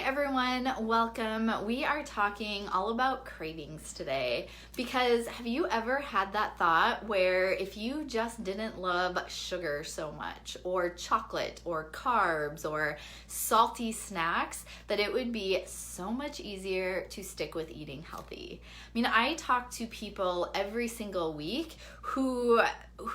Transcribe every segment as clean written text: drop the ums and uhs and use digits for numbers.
everyone, welcome. We are talking all about cravings today because have you ever had that thought where if you just didn't love sugar so much or chocolate or carbs or salty snacks that it would be so much easier to stick with eating healthy? I mean, I talk to people every single week who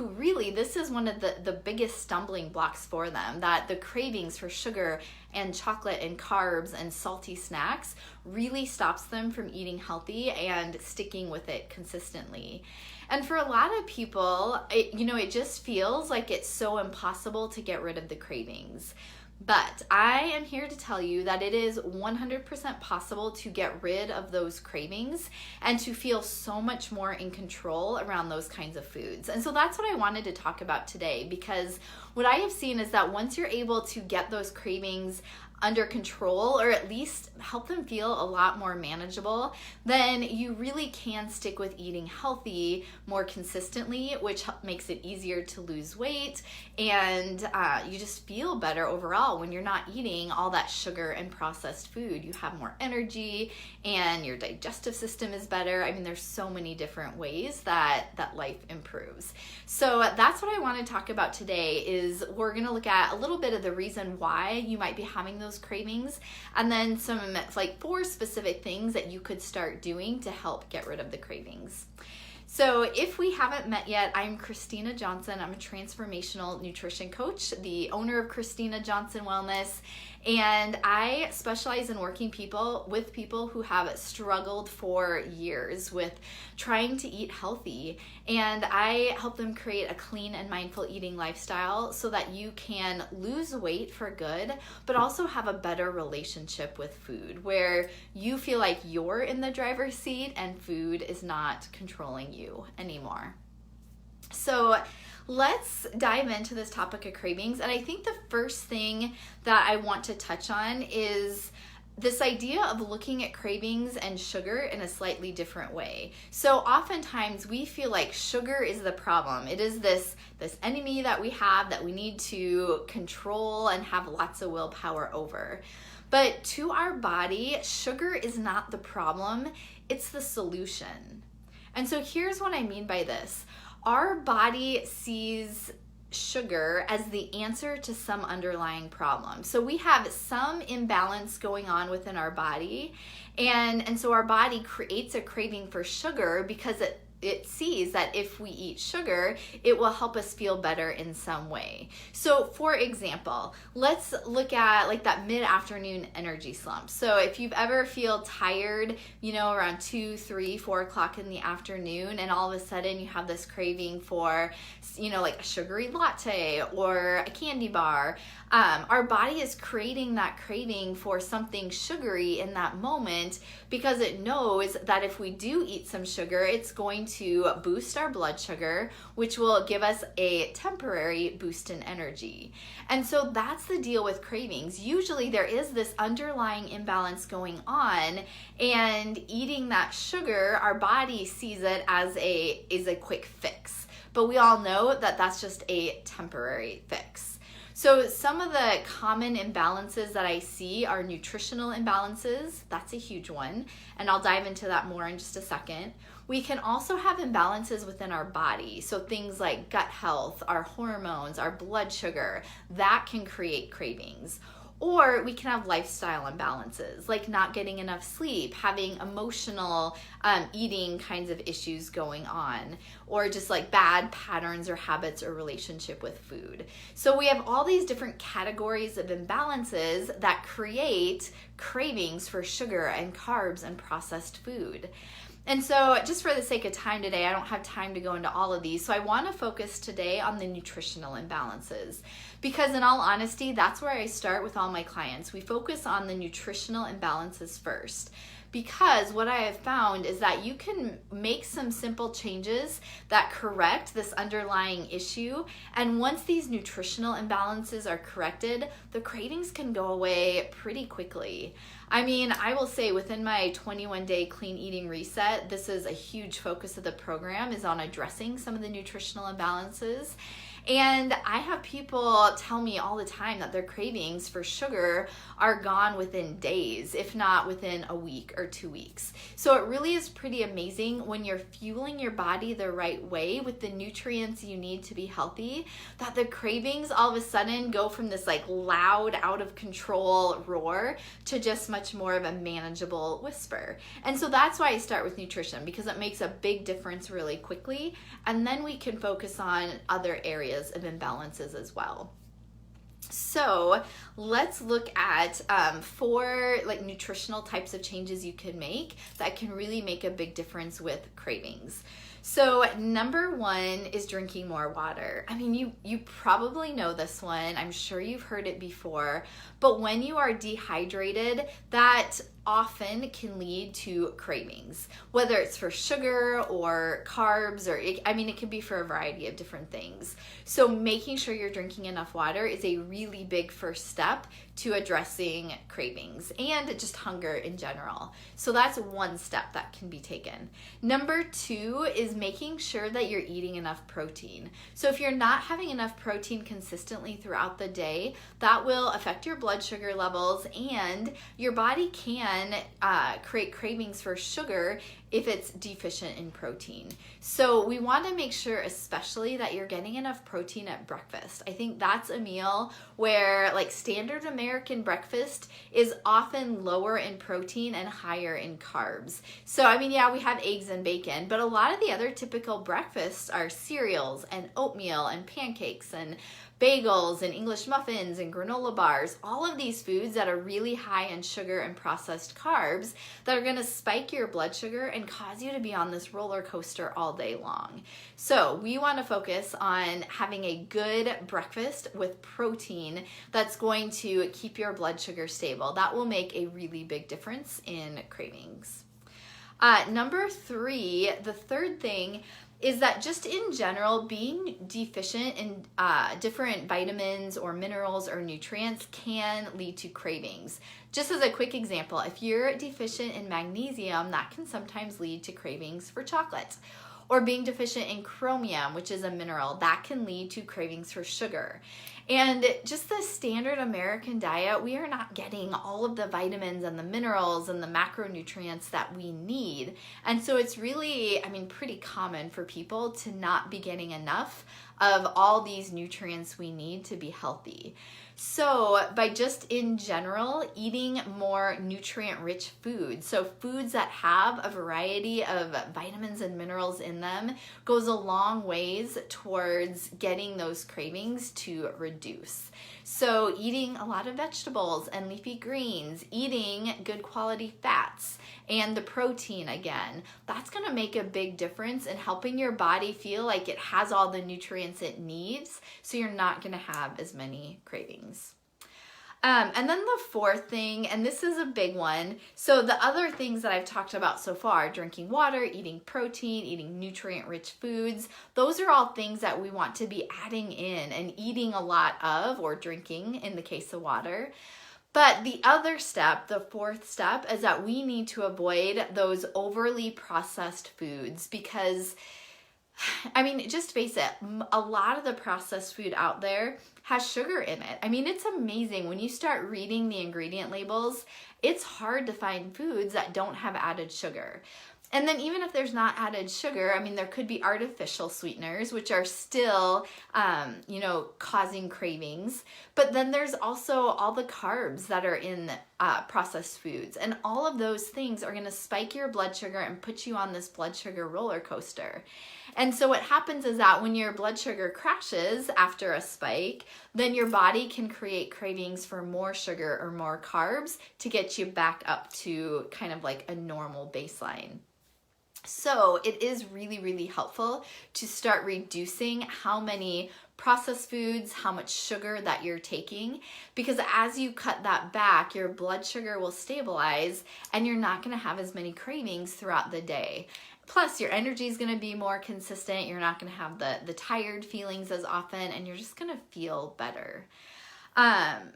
really, this is one of the biggest stumbling blocks for them, that the cravings for sugar and chocolate and carbs and salty snacks really stops them from eating healthy and sticking with it consistently. And for a lot of people, it just feels like it's so impossible to get rid of the cravings. But I am here to tell you that it is 100% possible to get rid of those cravings and to feel so much more in control around those kinds of foods. And so that's what I wanted to talk about today, because what I have seen is that once you're able to get those cravings under control, or at least help them feel a lot more manageable, then you really can stick with eating healthy more consistently, which makes it easier to lose weight, and you just feel better overall when you're not eating all that sugar and processed food. You have more energy and your digestive system is better. I mean, there's so many different ways that life improves. So that's what I want to talk about today. Is we're going to look at a little bit of the reason why you might be having those cravings, and then some 4 specific things that you could start doing to help get rid of the cravings. So if we haven't met yet, I'm Christina Johnson. I'm a transformational nutrition coach, the owner of Christina Johnson Wellness, and I specialize in working with people who have struggled for years with trying to eat healthy, and I help them create a clean and mindful eating lifestyle so that you can lose weight for good, but also have a better relationship with food where you feel like you're in the driver's seat and food is not controlling you anymore. So let's dive into this topic of cravings. And I think the first thing that I want to touch on is this idea of looking at cravings and sugar in a slightly different way. So oftentimes we feel like sugar is the problem. It is this enemy that we have that we need to control and have lots of willpower over. But to our body, sugar is not the problem, it's the solution. And so here's what I mean by this. Our body sees sugar as the answer to some underlying problem. So we have some imbalance going on within our body, and so our body creates a craving for sugar because it sees that if we eat sugar, it will help us feel better in some way. So for example, let's look at that mid-afternoon energy slump. So if you've ever feel tired, around 2, 3, 4 o'clock in the afternoon, and all of a sudden you have this craving for, a sugary latte or a candy bar, our body is creating that craving for something sugary in that moment because it knows that if we do eat some sugar, it's going to boost our blood sugar, which will give us a temporary boost in energy. And so that's the deal with cravings. Usually there is this underlying imbalance going on, and eating that sugar, our body sees it as a quick fix. But we all know that that's just a temporary fix. So some of the common imbalances that I see are nutritional imbalances. That's a huge one, and I'll dive into that more in just a second. We can also have imbalances within our body. So things like gut health, our hormones, our blood sugar, that can create cravings. Or we can have lifestyle imbalances, like not getting enough sleep, having emotional eating kinds of issues going on, or just bad patterns or habits or relationship with food. So we have all these different categories of imbalances that create cravings for sugar and carbs and processed food. And so just for the sake of time today, I don't have time to go into all of these. So I want to focus today on the nutritional imbalances, because in all honesty, that's where I start with all my clients. We focus on the nutritional imbalances first, because what I have found is that you can make some simple changes that correct this underlying issue. And once these nutritional imbalances are corrected, the cravings can go away pretty quickly. I mean, I will say within my 21-day clean eating reset, this is a huge focus of the program, is on addressing some of the nutritional imbalances. And I have people tell me all the time that their cravings for sugar are gone within days, if not within a week or 2 weeks. So it really is pretty amazing when you're fueling your body the right way with the nutrients you need to be healthy, that the cravings all of a sudden go from this like loud, out of control roar to just much more of a manageable whisper. And so that's why I start with nutrition, because it makes a big difference really quickly. And then we can focus on other areas of imbalances as well. So let's look at 4 like nutritional types of changes you can make that can really make a big difference with cravings. So number 1 is drinking more water. I mean, you probably know this one. I'm sure you've heard it before. But when you are dehydrated, that often can lead to cravings, whether it's for sugar or carbs, or it can be for a variety of different things. So making sure you're drinking enough water is a really big first step to addressing cravings and just hunger in general. So that's one step that can be taken. Number 2 is making sure that you're eating enough protein. So if you're not having enough protein consistently throughout the day, that will affect your blood sugar levels, and your body can create cravings for sugar if it's deficient in protein. So we want to make sure especially that you're getting enough protein at breakfast. I think that's a meal where like standard American breakfast is often lower in protein and higher in carbs. So I mean, yeah, we have eggs and bacon, but a lot of the other typical breakfasts are cereals and oatmeal and pancakes and bagels and English muffins and granola bars, all of these foods that are really high in sugar and processed carbs that are going to spike your blood sugar and cause you to be on this roller coaster all day long. So we want to focus on having a good breakfast with protein that's going to keep your blood sugar stable. That will make a really big difference in cravings. Number 3, the third thing is that just in general, being deficient in different vitamins or minerals or nutrients can lead to cravings. Just as a quick example, if you're deficient in magnesium, that can sometimes lead to cravings for chocolate. Or being deficient in chromium, which is a mineral, that can lead to cravings for sugar. And just the standard American diet, we are not getting all of the vitamins and the minerals and the macronutrients that we need. And so it's really, pretty common for people to not be getting enough of all these nutrients we need to be healthy. So by just in general eating more nutrient-rich foods, so foods that have a variety of vitamins and minerals in them, goes a long ways towards getting those cravings to reduce. So eating a lot of vegetables and leafy greens, eating good quality fats, and the protein again, that's going to make a big difference in helping your body feel like it has all the nutrients it needs, so you're not going to have as many cravings. And then the 4th thing, and this is a big one. So the other things that I've talked about so far, drinking water, eating protein, eating nutrient-rich foods, those are all things that we want to be adding in and eating a lot of, or drinking in the case of water. But the other step, the 4th step, is that we need to avoid those overly processed foods, because just face it, a lot of the processed food out there has sugar in it. It's amazing. When you start reading the ingredient labels, it's hard to find foods that don't have added sugar. And then even if there's not added sugar, there could be artificial sweeteners, which are still, causing cravings. But then there's also all the carbs that are in processed foods. And all of those things are going to spike your blood sugar and put you on this blood sugar roller coaster. And so what happens is that when your blood sugar crashes after a spike, then your body can create cravings for more sugar or more carbs to get you back up to kind of like a normal baseline. So it is really, really helpful to start reducing how many processed foods, how much sugar that you're taking, because as you cut that back, your blood sugar will stabilize and you're not going to have as many cravings throughout the day. Plus, your energy is going to be more consistent. You're not going to have the tired feelings as often, and you're just going to feel better. And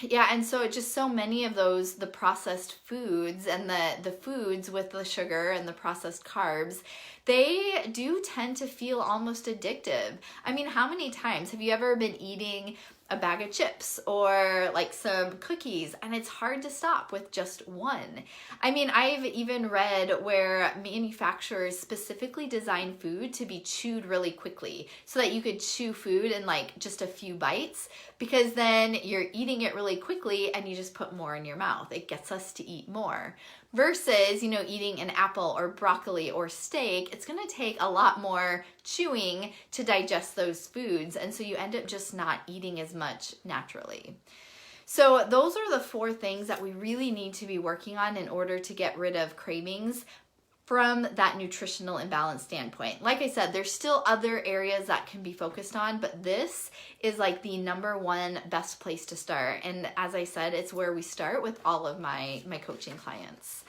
Yeah, and so just so many of those, the processed foods and the foods with the sugar and the processed carbs, they do tend to feel almost addictive. I mean, how many times have you ever been eating a bag of chips or like some cookies and it's hard to stop with just one? I mean, I've even read where manufacturers specifically design food to be chewed really quickly so that you could chew food in like just a few bites, because then you're eating it really quickly and you just put more in your mouth. It gets us to eat more. Versus, eating an apple or broccoli or steak, it's gonna take a lot more chewing to digest those foods. And so you end up just not eating as much naturally. So those are the 4 things that we really need to be working on in order to get rid of cravings from that nutritional imbalance standpoint. Like I said, there's still other areas that can be focused on, but this is like the number 1 best place to start. And as I said, it's where we start with all of my coaching clients.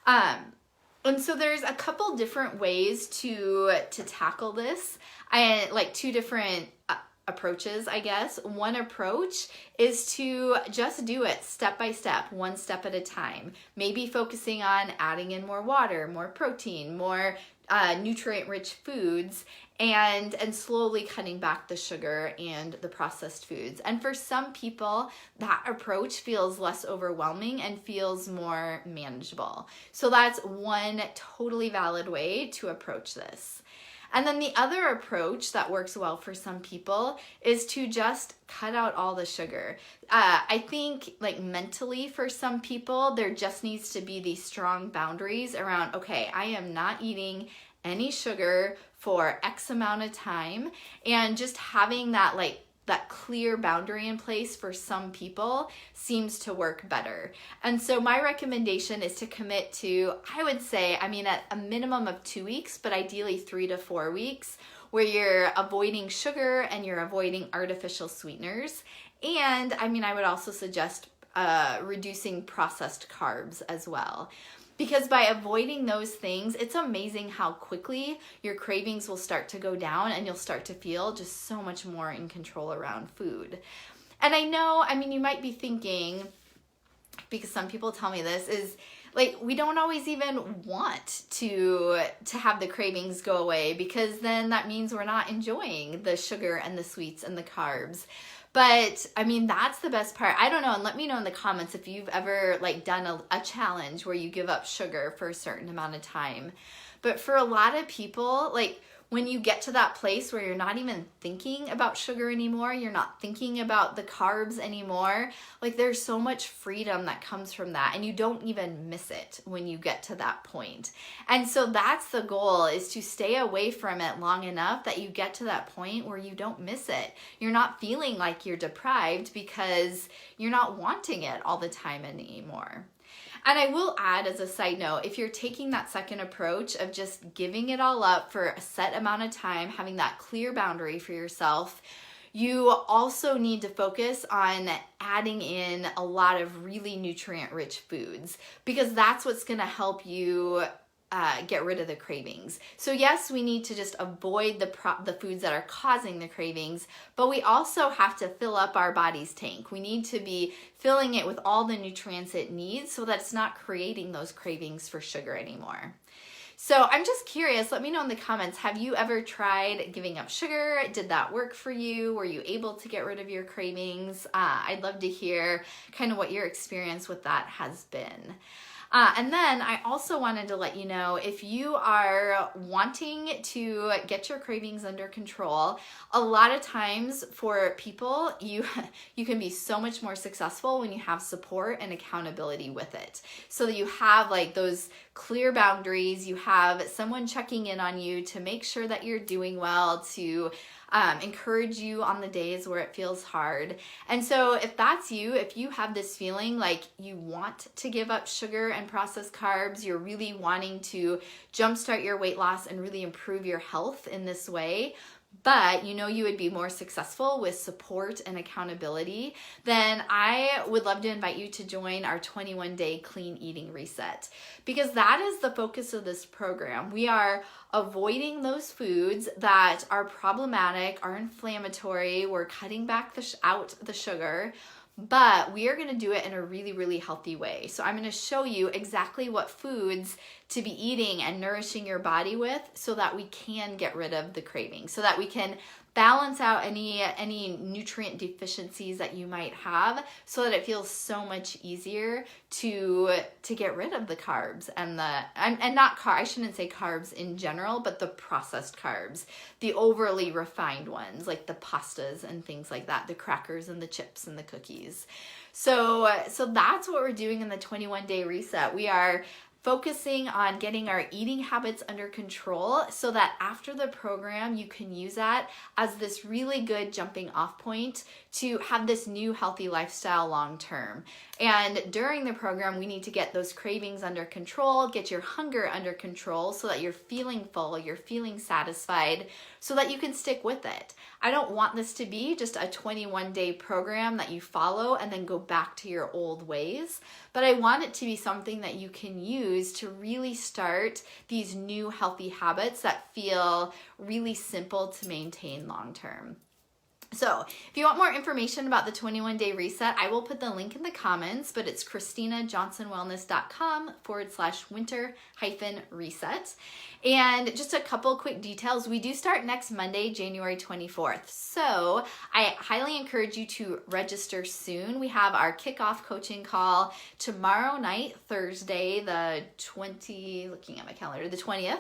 And so there's a couple different ways to tackle this. I like 2 different approaches, I guess. One approach is to just do it step by step, 1 step at a time. Maybe focusing on adding in more water, more protein, more nutrient-rich foods, and slowly cutting back the sugar and the processed foods. And for some people, that approach feels less overwhelming and feels more manageable. So that's one totally valid way to approach this. And then the other approach that works well for some people is to just cut out all the sugar. I think like mentally for some people, there just needs to be these strong boundaries around, okay, I am not eating any sugar for X amount of time. And just having that that clear boundary in place for some people seems to work better. And so my recommendation is to commit to, I would say, at a minimum of 2 weeks, but ideally 3 to 4 weeks, where you're avoiding sugar and you're avoiding artificial sweeteners. And I would also suggest reducing processed carbs as well. Because by avoiding those things, it's amazing how quickly your cravings will start to go down and you'll start to feel just so much more in control around food. And I know, you might be thinking, because some people tell me this, is like, we don't always even want to have the cravings go away, because then that means we're not enjoying the sugar and the sweets and the carbs. But that's the best part. I don't know, and let me know in the comments if you've ever done a challenge where you give up sugar for a certain amount of time. But for a lot of people, when you get to that place where you're not even thinking about sugar anymore, you're not thinking about the carbs anymore, there's so much freedom that comes from that, and you don't even miss it when you get to that point. And so that's the goal, is to stay away from it long enough that you get to that point where you don't miss it. You're not feeling like you're deprived because you're not wanting it all the time anymore. And I will add, as a side note, if you're taking that second approach of just giving it all up for a set amount of time, having that clear boundary for yourself, you also need to focus on adding in a lot of really nutrient-rich foods, because that's what's going to help you get rid of the cravings. So yes, we need to just avoid the foods that are causing the cravings, but we also have to fill up our body's tank. We need to be filling it with all the nutrients it needs so that it's not creating those cravings for sugar anymore. So I'm just curious, let me know in the comments, have you ever tried giving up sugar? Did that work for you? Were you able to get rid of your cravings? I'd love to hear kind of what your experience with that has been. And then I also wanted to let you know, if you are wanting to get your cravings under control, a lot of times for people, you can be so much more successful when you have support and accountability with it. So that you have those clear boundaries, you have someone checking in on you to make sure that you're doing well, to encourage you on the days where it feels hard. And so if that's you, if you have this feeling like you want to give up sugar and processed carbs, you're really wanting to jumpstart your weight loss and really improve your health in this way, but you would be more successful with support and accountability, then I would love to invite you to join our 21-day clean eating reset, because that is the focus of this program. We are avoiding those foods that are problematic, are inflammatory. We're cutting back out the sugar, but we are going to do it in a really, really healthy way. So I'm going to show you exactly what foods to be eating and nourishing your body with so that we can get rid of the craving, so that we can balance out any nutrient deficiencies that you might have, so that it feels so much easier to get rid of the carbs and I shouldn't say carbs in general, but the processed carbs, the overly refined ones like the pastas and things like that, the crackers and the chips and the cookies. So that's what we're doing in the 21-day reset. We are focusing on getting our eating habits under control so that after the program, you can use that as this really good jumping off point to have this new healthy lifestyle long term. And during the program, we need to get those cravings under control, get your hunger under control so that you're feeling full, you're feeling satisfied, so that you can stick with it. I don't want this to be just a 21-day program that you follow and then go back to your old ways, but I want it to be something that you can use to really start these new healthy habits that feel really simple to maintain long term. So if you want more information about the 21-day reset, I will put the link in the comments, but it's ChristinaJohnsonWellness.com/winter-reset. And just a couple quick details. We do start next Monday, January 24th. So I highly encourage you to register soon. We have our kickoff coaching call tomorrow night, Thursday, the 20th.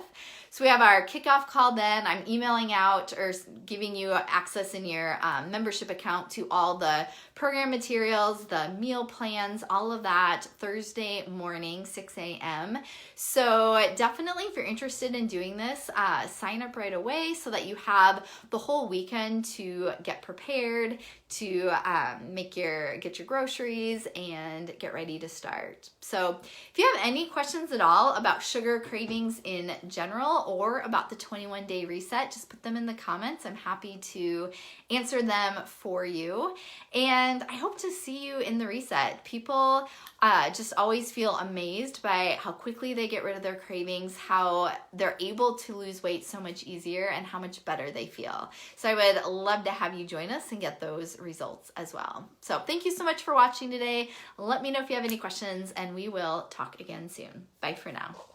So we have our kickoff call then. I'm emailing out or giving you access in your membership account to all the program materials, the meal plans, all of that Thursday morning, 6 a.m. So definitely if you're interested in doing this, sign up right away so that you have the whole weekend to get prepared, to get your groceries and get ready to start. So if you have any questions at all about sugar cravings in general or about the 21-day reset, just put them in the comments. I'm happy to answer them for you. And I hope to see you in the reset. People just always feel amazed by how quickly they get rid of their cravings, how they're able to lose weight so much easier, and how much better they feel. So I would love to have you join us and get those results as well. So thank you so much for watching today. Let me know if you have any questions, and we will talk again soon. Bye for now.